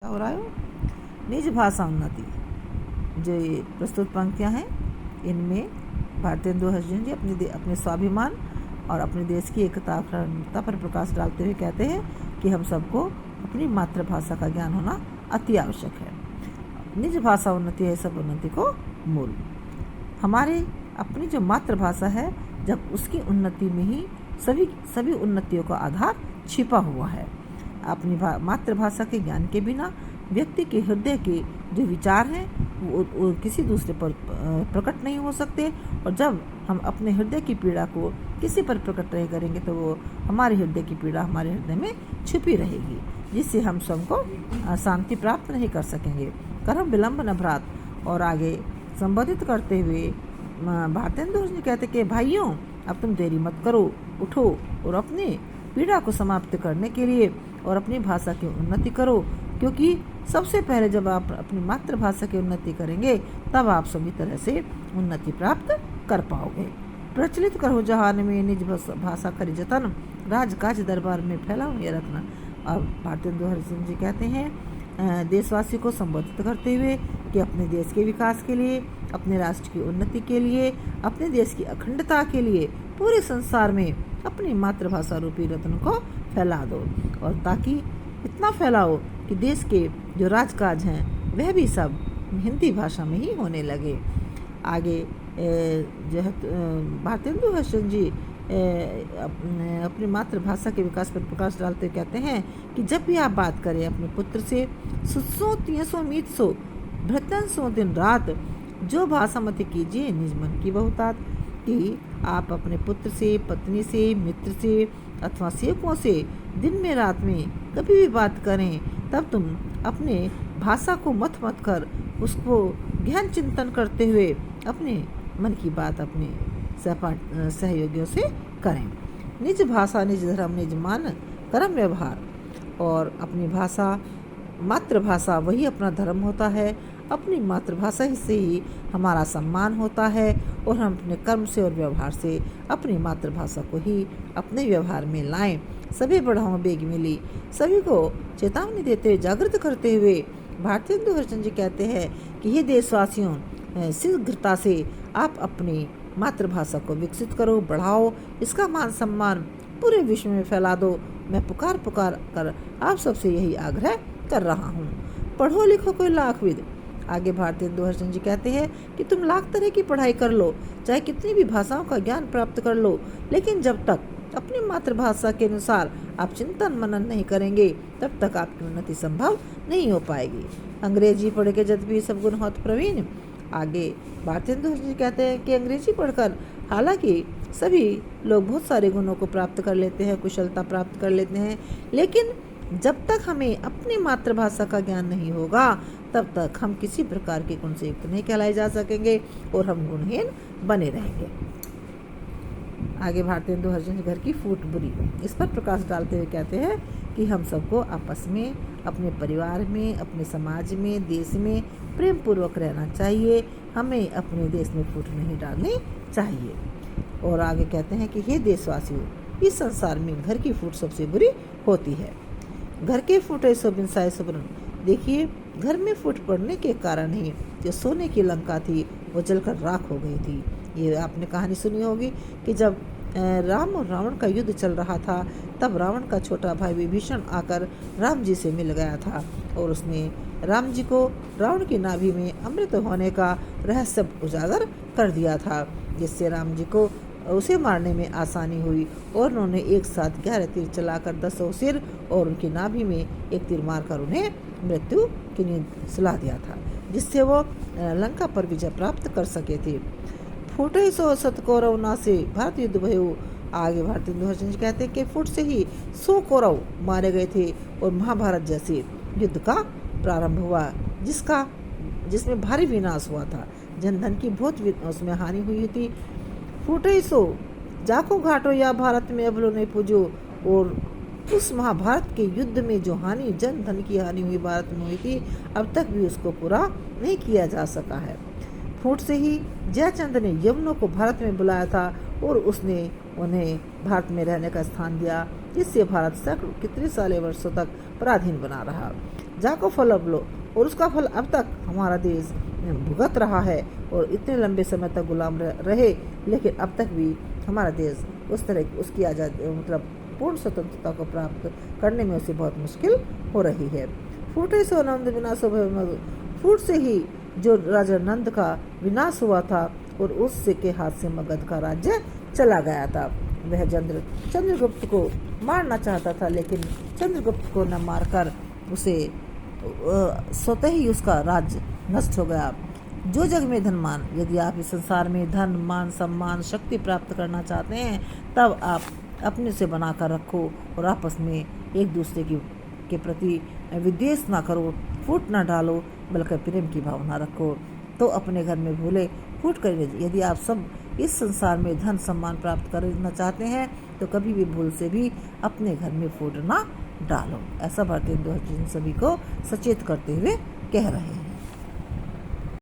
क्या हो रहा है? निज भाषा उन्नति। जो ये प्रस्तुत पंक्तियाँ हैं, इनमें भारतेंदु हरिजन जी अपने स्वाभिमान और अपने देश की एकता अखंडता पर प्रकाश डालते हुए कहते हैं कि हम सबको अपनी मातृभाषा का ज्ञान होना अति आवश्यक है। निज भाषा उन्नति है सब उन्नति को मूल। हमारे अपनी जो मातृभाषा है, जब उसकी उन्नति में ही सभी उन्नतियों का आधार छिपा हुआ है। अपनी मातृभाषा के ज्ञान के बिना व्यक्ति के हृदय के जो विचार हैं वो किसी दूसरे पर प्रकट नहीं हो सकते, और जब हम अपने हृदय की पीड़ा को किसी पर प्रकट नहीं करेंगे तो वो हमारे हृदय की पीड़ा हमारे हृदय में छिपी रहेगी, जिससे हम सबको शांति प्राप्त नहीं कर सकेंगे। कर्म विलंब न भ्रात। और आगे संबोधित करते हुए भारतेंदु जी कहते कि भाइयों, अब तुम देरी मत करो, उठो और अपने पीड़ा को समाप्त करने के लिए और अपनी भाषा की उन्नति करो, क्योंकि सबसे पहले जब आप अपनी मातृभाषा की उन्नति करेंगे तब आप सभी तरह से उन्नति प्राप्त कर पाओगे। प्रचलित करो जहान में निज भाषा करी जतन, राजकाज दरबार में फैलाओ ये रत्न। और भारतेंदु हरिजन जी कहते हैं देशवासियों को संबोधित करते हुए कि अपने देश के विकास के लिए, अपने राष्ट्र की उन्नति के लिए, अपने देश की अखंडता के लिए पूरे संसार में अपनी मातृभाषा रूपी रत्न को फैला दो, और ताकि इतना फैलाओ कि देश के जो राजकाज हैं वह भी सब हिंदी भाषा में ही होने लगे। आगे जो है भारतेंदु हरिजन जी अपनी मातृभाषा के विकास पर प्रकाश डालते कहते हैं कि जब भी आप बात करें अपने पुत्र से, सुसो 300 मीत भ्रतन सो दिन रात, जो भाषा मत कीजिए निज मन की बहुतात। कि आप अपने पुत्र से, पत्नी से, मित्र से अथवा सेवकों से दिन में रात में कभी भी बात करें, तब तुम अपने भाषा को मत कर उसको गहन चिंतन करते हुए अपने मन की बात अपने सहयोगियों से करें। निज भाषा निज धर्म निज मान कर्म व्यवहार। और अपनी भाषा, मातृभाषा वही अपना धर्म होता है। अपनी मातृभाषा से ही हमारा सम्मान होता है, और हम अपने कर्म से और व्यवहार से अपनी मातृभाषा को ही अपने व्यवहार में लाएं। सभी बढ़ाओ बेग मिली, सभी को चेतावनी देते हुए, जागृत करते हुए भारतेंदु हरिजन जी कहते हैं कि ये देशवासियों, शीघ्रता से आप अपनी मातृभाषा को विकसित करो, बढ़ाओ, इसका मान सम्मान पूरे विश्व में फैला दो। मैं पुकार कर आप सबसे यही आग्रह कर रहा हूँ। पढ़ो लिखो कोई लाख विद। आगे भारतेंदु हरिजन जी कहते हैं कि तुम लाख तरह की पढ़ाई कर लो, चाहे कितनी भी भाषाओं का ज्ञान प्राप्त कर लो, लेकिन जब तक अपनी मातृभाषा के अनुसार आप चिंतन मनन नहीं करेंगे तब तक आपकी उन्नति संभव नहीं हो पाएगी। अंग्रेजी पढ़ के जब भी सब गुण होत प्रवीण। आगे भारतेंदु हरिजन जी कहते हैं कि अंग्रेजी पढ़कर हालांकि सभी लोग बहुत सारे गुणों को प्राप्त कर लेते हैं, कुशलता प्राप्त कर लेते हैं, लेकिन जब तक हमें अपनी मातृभाषा का ज्ञान नहीं होगा तब तक हम किसी प्रकार के गुण से युक्त नहीं कहलाए जा सकेंगे और हम गुणहीन बने रहेंगे। आगे भारतेंदु हरिजन जी घर की फूट बुरी, इस पर प्रकाश डालते हुए कहते हैं कि हम सबको आपस में, अपने परिवार में, अपने समाज में, देश में प्रेम पूर्वक रहना चाहिए। हमें अपने देश में फूट नहीं डालनी चाहिए। और आगे कहते हैं कि हे देशवासियों, इस संसार में घर की फूट सबसे बुरी होती है। घर के फूटे सो बिनसाए सुबरन। देखिए, घर में फूट पड़ने के कारण ही जो सोने की लंका थी वो जलकर राख हो गई थी। ये आपने कहानी सुनी होगी कि जब राम और रावण का युद्ध चल रहा था, तब रावण का छोटा भाई विभीषण आकर राम जी से मिल गया था, और उसने राम जी को रावण की नाभि में अमृत होने का रहस्य उजागर कर दिया था, जिससे राम जी को उसे मारने में आसानी हुई, और उन्होंने एक साथ 11 तीर चलाकर 10 सिर और उनकी नाभि में एक तीर मारकर उन्हें मृत्यु की नींद सुला दिया था, जिससे वो लंका पर विजय प्राप्त कर सके थे। फूटे सो सत कौरव ना से भारत युद्ध भयो। आगे भारतेंदु हरिजन जी कहते हैं कि फुट से ही 100 कौरव मारे गए थे और महाभारत जैसे युद्ध का प्रारंभ हुआ, जिसमें भारी विनाश हुआ था, जन धन की बहुत उसमें हानि हुई थी। फूटे सो जाको घाटो या भारत में अबलो नहीं पूजो। और उस महाभारत के युद्ध में जो हानि, जन धन की हानि हुई भारत में हुई थी, अब तक भी उसको पूरा नहीं किया जा सका है। फूट से ही जयचंद ने यवनों को भारत में बुलाया था और उसने उन्हें भारत में रहने का स्थान दिया, जिससे भारत सैकड़ों कितने साले वर्षों तक पराधीन बना रहा। जाको फल अब लो, और उसका फल अब तक हमारा देश भुगत रहा है और इतने लंबे समय तक गुलाम रहे, लेकिन अब तक भी हमारा देश उस तरह उसकी आज़ादी मतलब पूर्ण स्वतंत्रता को प्राप्त करने में उसे बहुत मुश्किल हो रही है। फूटे सो नंद विनाश हो, फूट से ही जो राजा नंद का विनाश हुआ था और उससे के हाथ से मगध का राज्य चला गया था। वह चंद्रगुप्त को मारना चाहता था, लेकिन चंद्रगुप्त को न मारकर उसे स्वतः ही उसका राज्य नष्ट हो गया। जो जग में धन मान, यदि आप इस संसार में धन मान सम्मान शक्ति प्राप्त करना चाहते हैं, तब आप अपने से बना कर रखो और आपस में एक दूसरे के प्रति विद्वेष ना करो, फूट ना डालो, बल्कि प्रेम की भावना रखो। तो अपने घर में भूले फूट कर, यदि आप सब इस संसार में धन सम्मान प्राप्त करना चाहते हैं तो कभी भी भूल से भी अपने घर में फूट ना डालो। ऐसा भारतेंदु हरिश्चंद्र सभी को सचेत करते हुए कह रहे हैं।